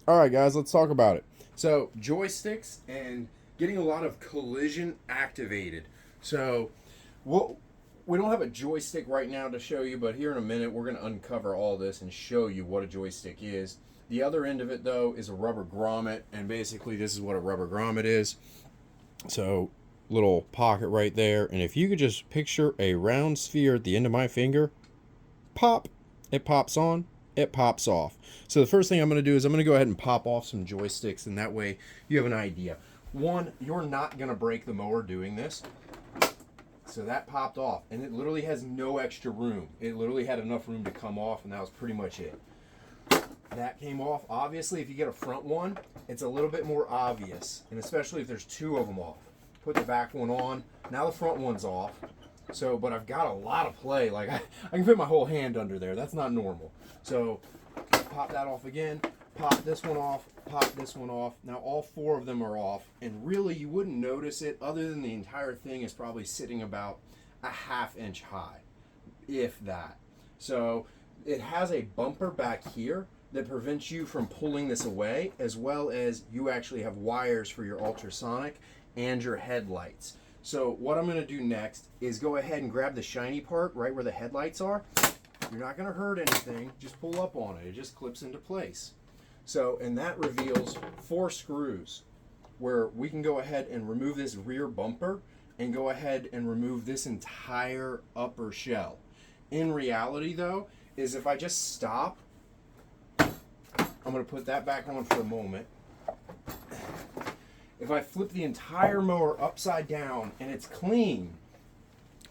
All right, guys, let's talk about it. So, joysticks and getting a lot of collision activated. So, we'll, we don't have a joystick right now to show you, but here in a minute, we're going to uncover all this and show you what a joystick is. The other end of it, though, is a rubber grommet, and basically, this is what a rubber grommet is. So, little pocket right there, and if you could just picture a round sphere at the end of my finger, pop, it pops on, it pops off. So the first thing I'm going to do is I'm going to go ahead and pop off some joysticks, and that way you have an idea. One, you're not going to break the mower doing this. So that popped off, and it literally has no extra room. It literally had enough room to come off, and that was pretty much it. That came off. Obviously, if you get a front one, it's a little bit more obvious, and especially if there's two of them off. Put the back one on. Now the front one's off. So, but I've got a lot of play. Like, I can fit my whole hand under there. That's not normal. So, pop that off again. Pop this one off. Pop this one off. Now, all four of them are off. And really, you wouldn't notice it other than the entire thing is probably sitting about a ½ inch high, if that. So, it has a bumper back here that prevents you from pulling this away, as well as you actually have wires for your ultrasonic and your headlights. So what I'm going to do next is go ahead and grab the shiny part right where the headlights are. You're not going to hurt anything. Just pull up on it. It just clips into place. So, and that reveals 4 screws where we can go ahead and remove this rear bumper and go ahead and remove this entire upper shell. In reality, though, is if I just stop, I'm going to put that back on for a moment. If I flip the entire mower upside down and it's clean,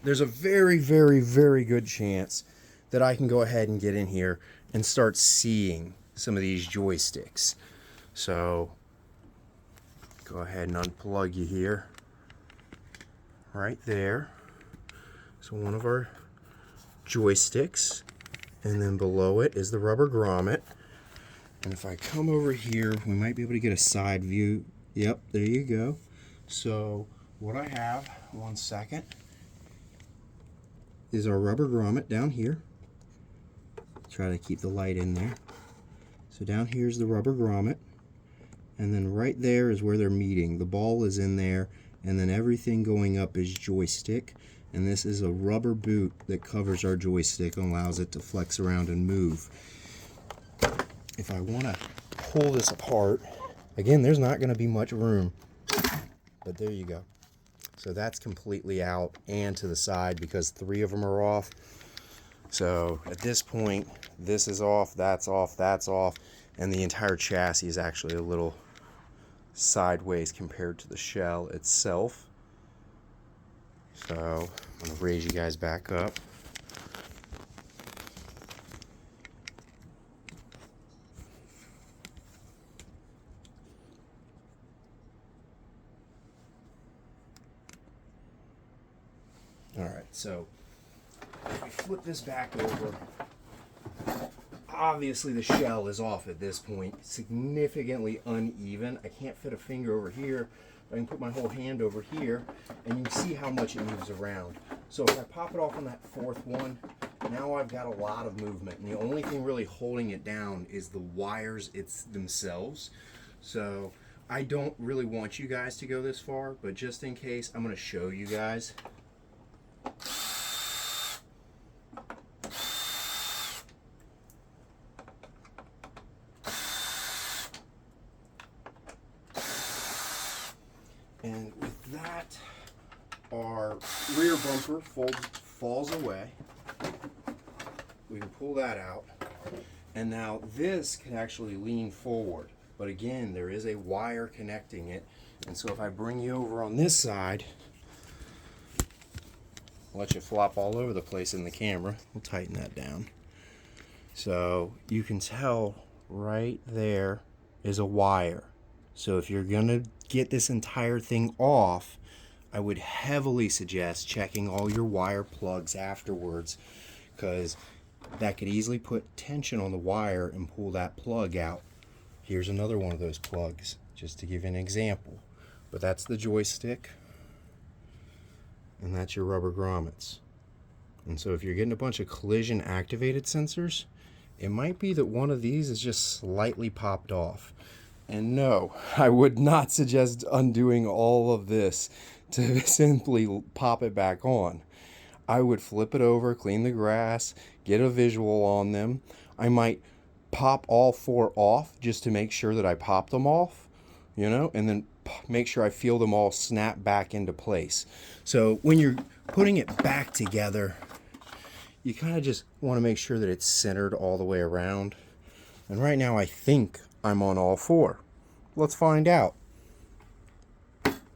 there's a very, very, very good chance that I can go ahead and get in here and start seeing some of these joysticks. So, go ahead and unplug you here. Right there. So one of our joysticks, and then below it is the rubber grommet. And if I come over here, we might be able to get a side view. Yep, there you go. So what I have, one second, is our rubber grommet down here. Try to keep the light in there. So down here is the rubber grommet. And then right there is where they're meeting. The ball is in there, and then everything going up is joystick. And this is a rubber boot that covers our joystick and allows it to flex around and move. If I want to pull this apart, again, there's not going to be much room, but there you go. So that's completely out and to the side because 3 of them are off. So at this point, this is off, that's off, that's off, and the entire chassis is actually a little sideways compared to the shell itself. So I'm going to raise you guys back up. Alright, so if we flip this back over, obviously the shell is off at this point, significantly uneven. I can't fit a finger over here, but I can put my whole hand over here, and you can see how much it moves around. So if I pop it off on that 4th one, now I've got a lot of movement, and the only thing really holding it down is the wires themselves. So I don't really want you guys to go this far, but just in case, I'm going to show you guys. And with that, our rear bumper falls away. We can pull that out. And now this can actually lean forward. But again, there is a wire connecting it. And so if I bring you over on this side, I'll let you flop all over the place in the camera. We'll tighten that down. So you can tell right there is a wire. So if you're going to get this entire thing off, I would heavily suggest checking all your wire plugs afterwards, because that could easily put tension on the wire and pull that plug out. Here's another one of those plugs, just to give you an example. But that's the joystick, and that's your rubber grommets. And so if you're getting a bunch of collision activated sensors, it might be that one of these is just slightly popped off. And no, I would not suggest undoing all of this to simply pop it back on. I would flip it over, clean the grass, get a visual on them. I might pop all 4 off just to make sure that I pop them off, you know, and then make sure I feel them all snap back into place. So when you're putting it back together, you kind of just want to make sure that it's centered all the way around. And right now I think I'm on all 4. Let's find out.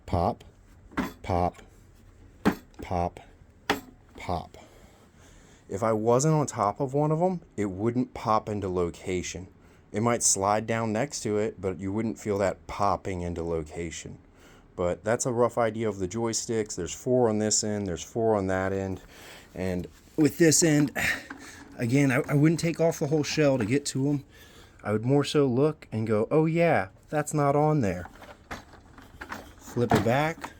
Pop, pop, pop, pop. If I wasn't on top of one of them, it wouldn't pop into location. It might slide down next to it, but you wouldn't feel that popping into location. But that's a rough idea of the joysticks. There's 4 on this end, there's 4 on that end. And with this end, again, I wouldn't take off the whole shell to get to them. I would more so look and go, oh yeah, that's not on there. Flip it back,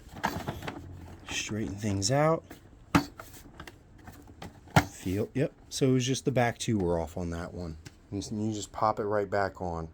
straighten things out. Feel, yep, so it was just the back 2 were off on that one. And you just pop it right back on.